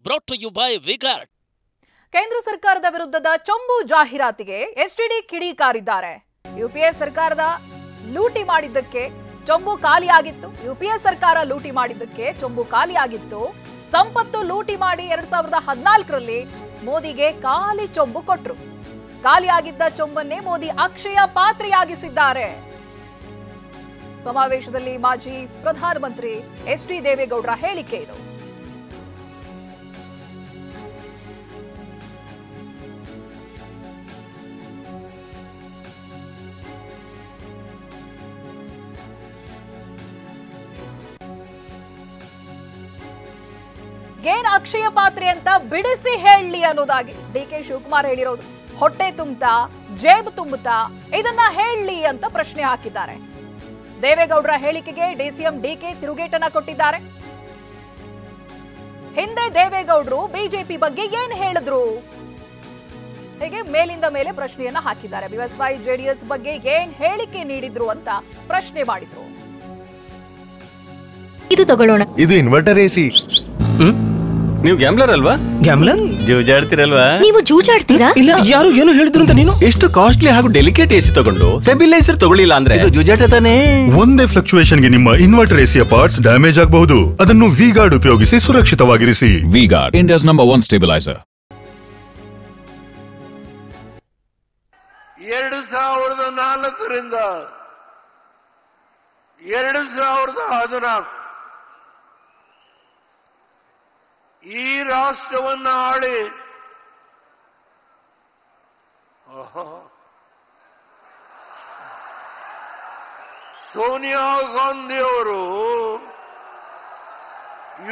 brought to you by Vigard. ಕೇಂದ್ರ ಸರ್ಕಾರದ ವಿರುದ್ಧದ ಚೊಂಬು ಜಾಹೀರಾತಿಗೆ ಎಸ್ಟಿಡಿ ಕಿಡಿಕಾರಿದ್ದಾರೆ. ಯುಪಿಎ ಸರ್ಕಾರದ ಲೂಟಿ ಮಾಡಿದ್ದಕ್ಕೆ ಚೊಂಬು ಖಾಲಿಯಾಗಿತ್ತು. ಯುಪಿಎ ಸರ್ಕಾರ ಲೂಟಿ ಮಾಡಿದ್ದಕ್ಕೆ ಚೊಂಬು ಖಾಲಿಯಾಗಿತ್ತು. ಸಂಪತ್ತು ಲೂಟಿ ಮಾಡಿ 2014ರಲ್ಲಿ ಮೋದಿಗೆ ಖಾಲಿ ಚೊಂಬು ಕೊಟ್ರು. ಖಾಲಿಯಾಗಿದ್ದ ಚೊಂಬನ್ನೇ ಮೋದಿ ಅಕ್ಷಯ ಪಾತ್ರೆಯಾಗಿಸಿದ್ದಾರೆ. ಸಮಾವೇಶದಲ್ಲಿ ಮಾಜಿ ಪ್ರಧಾನಮಂತ್ರಿ ಎಚ್.ಡಿ. ದೇವೇಗೌಡರ ಹೇಳಿಕೆ ಇದು. ಏನ್ ಅಕ್ಷಯ ಪಾತ್ರೆ ಅಂತ ಬಿಡಿಸಿ ಹೇಳಲಿ ಅನ್ನೋದಾಗಿ ಡಿ.ಕೆ. ಶಿವಕುಮಾರ್ ಹೇಳಿರೋದು. ಹೊಟ್ಟೆ ತುಂಬುತ್ತಾ, ಜೇಬು ತುಂಬುತ್ತಾ, ಇದನ್ನ ಹೇಳಲಿ ಅಂತ ಪ್ರಶ್ನೆ ಹಾಕಿದ್ದಾರೆ. ದೇವೇಗೌಡರ ಹೇಳಿಕೆಗೆ ಡಿಸಿಎಂ ಡಿ.ಕೆ. ತಿರುಗೇಟನ್ನ ಕೊಟ್ಟಿದ್ದಾರೆ. ಹಿಂದೆ ದೇವೇಗೌಡರು ಬಿಜೆಪಿ ಬಗ್ಗೆ ಏನ್ ಹೇಳಿದ್ರು, ಹೀಗೆ ಮೇಲಿಂದ ಮೇಲೆ ಪ್ರಶ್ನೆಯನ್ನ ಹಾಕಿದ್ದಾರೆ. ಬಿಎಸ್ವೈ ಜೆಡಿಎಸ್ ಬಗ್ಗೆ ಏನ್ ಹೇಳಿಕೆ ನೀಡಿದ್ರು ಅಂತ ಪ್ರಶ್ನೆ ಮಾಡಿದ್ರು. ಇದು ತಗೊಳ್ಳೋಣ. ಇದು ಇನ್ವರ್ಟರ್ ಎಸಿ. ನೀವು ಗ್ಯಾಮ್ಲರ್ ಅಲ್ವಾ? ಗ್ಯಾಮ್ಲರ್ ಜೂಜಾಡ್ತಿರಲ್ವಾ? ನೀವು ಜೂಜಾಡ್ತೀರಾ? ಇಲ್ಲ, ಯಾರು ಏನು ಹೇಳಿದ್ರು ಅಂತ ನೀನು ಎಷ್ಟು ಕಾಸ್ಟ್ಲಿ ಹಾಗೂ ಡೆಲಿಕೇಟ್ ಎಸಿ ತಗೊಂಡು ಸ್ಟೆಬಿಲೈಸರ್ ತಗೊಳ್ಳಿಲ್ಲ ಅಂದ್ರೆ ಇದು ಜೂಜಾಟ ತಾನೇ. ಒಂದೇ ಫ್ಲಕ್ಚುಯೇಷನ್ ಗೆ ನಿಮ್ಮ ಇನ್ವರ್ಟರ್ ಎಸಿಯ ಪಾರ್ಟ್ಸ್ ಡ್ಯಾಮೇಜ್ ಆಗಬಹುದು. ಅದನ್ನು ವಿಗಾರ್ಡ್ ಉಪಯೋಗಿಸಿ ಸುರಕ್ಷಿತವಾಗಿರಿಸಿ. V-Guard, India's number 1 stabiliser. 2004ರಿಂದ 2014 ಈ ರಾಷ್ಟ್ರವನ್ನು ಆಳಿ ಸೋನಿಯಾ ಗಾಂಧಿ ಅವರು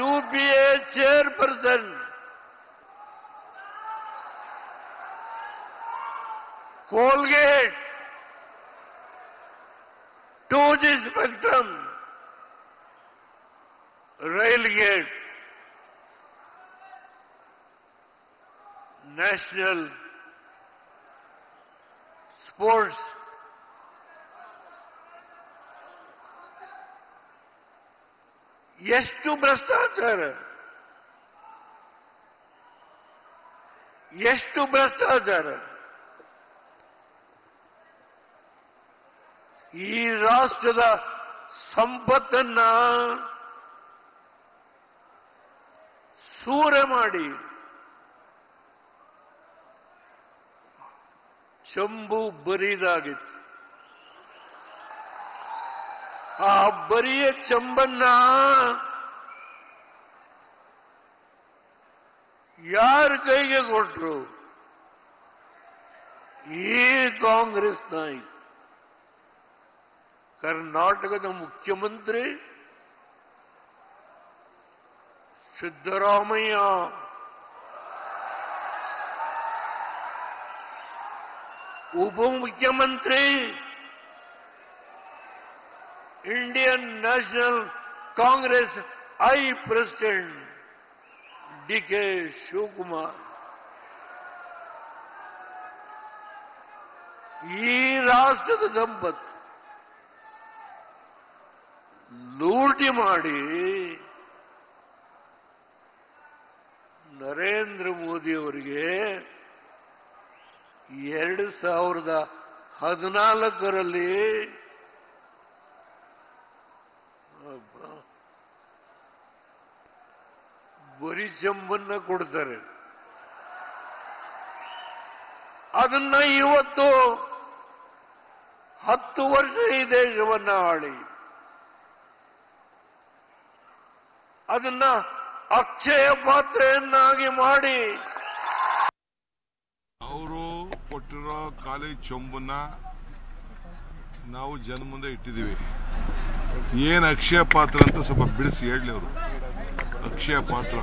UPA chairperson, coalgate, 2G spectrum, rail gate, national sports, ಎಷ್ಟು ಭ್ರಷ್ಟಾಚಾರ, ಎಷ್ಟು ಭ್ರಷ್ಟಾಚಾರ. ಈ ರಾಷ್ಟ್ರದ ಸಂಪತ್ತನ್ನ ಸೂರೆ ಮಾಡಿ ಚಂಬು ಬರಿದಾಗಿತ್ತು. ಆ ಬರಿಯ ಚಂಬನ್ನ ಯಾರ ಕೈಗೆ ಕೊಟ್ರು? ಈ ಕಾಂಗ್ರೆಸ್ ನಾಯಕ, ಕರ್ನಾಟಕದ ಮುಖ್ಯಮಂತ್ರಿ ಸಿದ್ದರಾಮಯ್ಯ, ಉಪಮುಖ್ಯಮಂತ್ರಿ Indian National Congress president D K. Shivakumar. ಈ ರಾಷ್ಟ್ರದ ಸಂಪತ್ತು ಲೂಟಿ ಮಾಡಿ ನರೇಂದ್ರ ಮೋದಿ ಅವರಿಗೆ 2014ರಲ್ಲಿ ಬರಿ ಚಂಬನ್ನ ಕೊಡ್ತಾರೆ. ಅದನ್ನ ಇವತ್ತು 10 ವರ್ಷ ಈ ದೇಶವನ್ನ ಆಳಿ ಅದನ್ನ ಅಕ್ಷಯ ಪಾತ್ರೆಯನ್ನಾಗಿ ಮಾಡಿ ಅವರು ಕೊಟ್ಟಿರೋ ಖಾಲಿ ಚೊಂಬನ್ನ ನಾವು ಜನ ಮುಂದೆ ಇಟ್ಟಿದ್ದೀವಿ. ಏನು ಅಕ್ಷಯ ಪಾತ್ರ ಅಂತ ಸ್ವಲ್ಪ ಬಿಡಿಸಿ ಹೇಳಲಿ. ಅವರು ಅಕ್ಷಯ ಪಾತ್ರ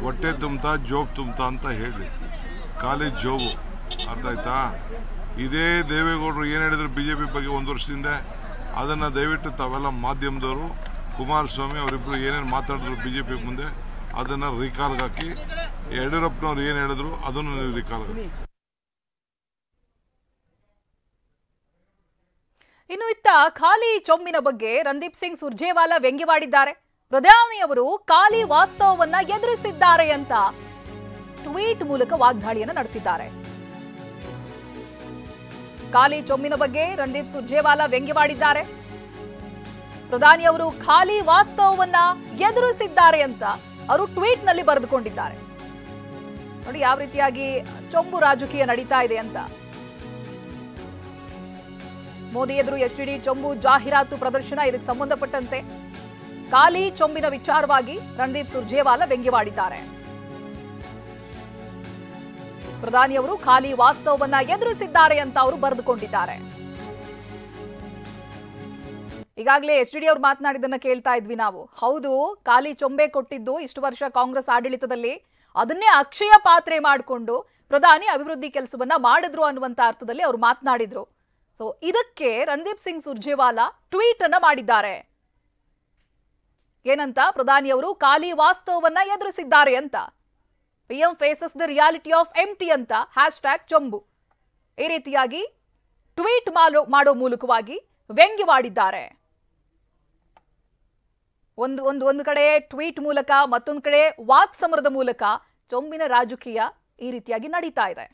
ಹೊಟ್ಟೆ ತುಂಬ್ತಾ ಜೋಬ್ ತುಂಬ್ತಾ ಅಂತ ಹೇಳಿ, ಖಾಲಿ ಜೋಬು. ಅರ್ಥ ಆಯ್ತಾ? ಇದೇ ದೇವೇಗೌಡರು ಏನು ಹೇಳಿದ್ರು ಬಿಜೆಪಿ ಬಗ್ಗೆ 1 ವರ್ಷದಿಂದ, ಅದನ್ನು ದಯವಿಟ್ಟು ತಾವೆಲ್ಲ ಮಾಧ್ಯಮದವರು, ಕುಮಾರಸ್ವಾಮಿ ಅವರಿಬ್ಬರು ಏನೇನು ಮಾತಾಡಿದ್ರು ಬಿಜೆಪಿ ಮುಂದೆ ಅದನ್ನು ರಿಕಾಲ್ಗೆ ಹಾಕಿ, ಯಡಿಯೂರಪ್ಪನವ್ರು ಏನು ಹೇಳಿದ್ರು ಅದನ್ನು ನೀವು ರಿಕಾಲ್ಗೆ ಹಾಕಿ. ಇನ್ನು ಇತ್ತ ಖಾಲಿ ಚೊಂಬಿನ ಬಗ್ಗೆ ರಣದೀಪ್ ಸಿಂಗ್ ಸುರ್ಜೇವಾಲಾ ವ್ಯಂಗ್ಯವಾಡಿದ್ದಾರೆ. ಪ್ರಧಾನಿಯವರು ಖಾಲಿ ವಾಸ್ತವವನ್ನ ಎದುರಿಸಿದ್ದಾರೆ ಅಂತ ಟ್ವೀಟ್ ಮೂಲಕ ವಾಗ್ದಾಳಿಯನ್ನು ನಡೆಸಿದ್ದಾರೆ. ಖಾಲಿ ಚೊಂಬಿನ ಬಗ್ಗೆ ರಣದೀಪ್ ಸುರ್ಜೇವಾಲಾ ವ್ಯಂಗ್ಯವಾಡಿದ್ದಾರೆ. ಪ್ರಧಾನಿಯವರು ಖಾಲಿ ವಾಸ್ತವವನ್ನ ಎದುರಿಸಿದ್ದಾರೆ ಅಂತ ಅವರು ಟ್ವೀಟ್ ನಲ್ಲಿ ಬರೆದುಕೊಂಡಿದ್ದಾರೆ. ನೋಡಿ ಯಾವ ರೀತಿಯಾಗಿ ಚೊಂಬು ರಾಜಕೀಯ ನಡೀತಾ ಇದೆ ಅಂತ. ಮೋದಿ ಎದುರು ಎಸ್ಟಿಡಿ ಚೊಂಬು ಜಾಹೀರಾತು ಪ್ರದರ್ಶನ, ಇದಕ್ಕೆ ಸಂಬಂಧಪಟ್ಟಂತೆ ಖಾಲಿ ಚೊಂಬಿನ ವಿಚಾರವಾಗಿ ರಣದೀಪ್ ಸುರ್ಜೇವಾಲಾ ವ್ಯಂಗ್ಯವಾಡಿದ್ದಾರೆ. ಪ್ರಧಾನಿಯವರು ಖಾಲಿ ವಾಸ್ತವವನ್ನ ಎದುರಿಸಿದ್ದಾರೆ ಅಂತ ಅವರು ಬರೆದುಕೊಂಡಿದ್ದಾರೆ. ಈಗಾಗಲೇ ಎಸ್ಟಿಡಿ ಅವರು ಮಾತನಾಡಿದ್ದನ್ನ ಕೇಳ್ತಾ ಇದ್ವಿ ನಾವು. ಹೌದು, ಖಾಲಿ ಚೊಂಬೆ ಕೊಟ್ಟಿದ್ದು ಇಷ್ಟು ವರ್ಷ ಕಾಂಗ್ರೆಸ್ ಆಡಳಿತದಲ್ಲಿ ಅದನ್ನೇ ಅಕ್ಷಯ ಪಾತ್ರೆ ಮಾಡಿಕೊಂಡು ಪ್ರಧಾನಿ ಅಭಿವೃದ್ಧಿ ಕೆಲಸವನ್ನ ಮಾಡಿದ್ರು ಅನ್ನುವಂತ ಅರ್ಥದಲ್ಲಿ ಅವರು ಮಾತನಾಡಿದ್ರು. ಸೊ ಇದಕ್ಕೆ ರಣದೀಪ್ ಸಿಂಗ್ ಸುರ್ಜೇವಾಲಾ ಟ್ವೀಟ್ ಅನ್ನ ಮಾಡಿದ್ದಾರೆ. ಏನಂತ? ಪ್ರಧಾನಿಯವರು ಖಾಲಿ ವಾಸ್ತವವನ್ನ ಎದುರಿಸಿದ್ದಾರೆ ಅಂತ. PM faces the reality of empty ಅಂತ #ಚೊಂಬು ಈ ರೀತಿಯಾಗಿ ಟ್ವೀಟ್ ಮಾಡೋ ಮೂಲಕವಾಗಿ ವ್ಯಂಗ್ಯವಾಡಿದ್ದಾರೆ. ಒಂದು ಕಡೆ ಟ್ವೀಟ್ ಮೂಲಕ, ಮತ್ತೊಂದು ಕಡೆ ವಾಕ್ ಸಮರದ ಮೂಲಕ ಚೊಂಬಿನ ರಾಜಕೀಯ ಈ ರೀತಿಯಾಗಿ ನಡೀತಾ ಇದೆ.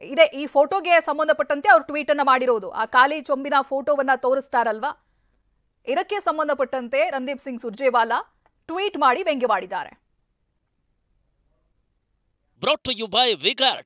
ಇದೆ ಈ ಫೋಟೋಗೆ ಸಂಬಂಧಪಟ್ಟಂತೆ ಅವರು ಟ್ವೀಟ್ ಅನ್ನ ಮಾಡಿರೋದು. ಆ ಖಾಲಿ ಚೊಂಬಿನ ಫೋಟೋವನ್ನ ತೋರಿಸ್ತಾರಲ್ವಾ, ಇದಕ್ಕೆ ಸಂಬಂಧಪಟ್ಟಂತೆ ರಣದೀಪ್ ಸಿಂಗ್ ಸುರ್ಜೇವಾಲಾ ಟ್ವೀಟ್ ಮಾಡಿ ವ್ಯಂಗ್ಯವಾಡಿದ್ದಾರೆ. Brought to you by Vigard.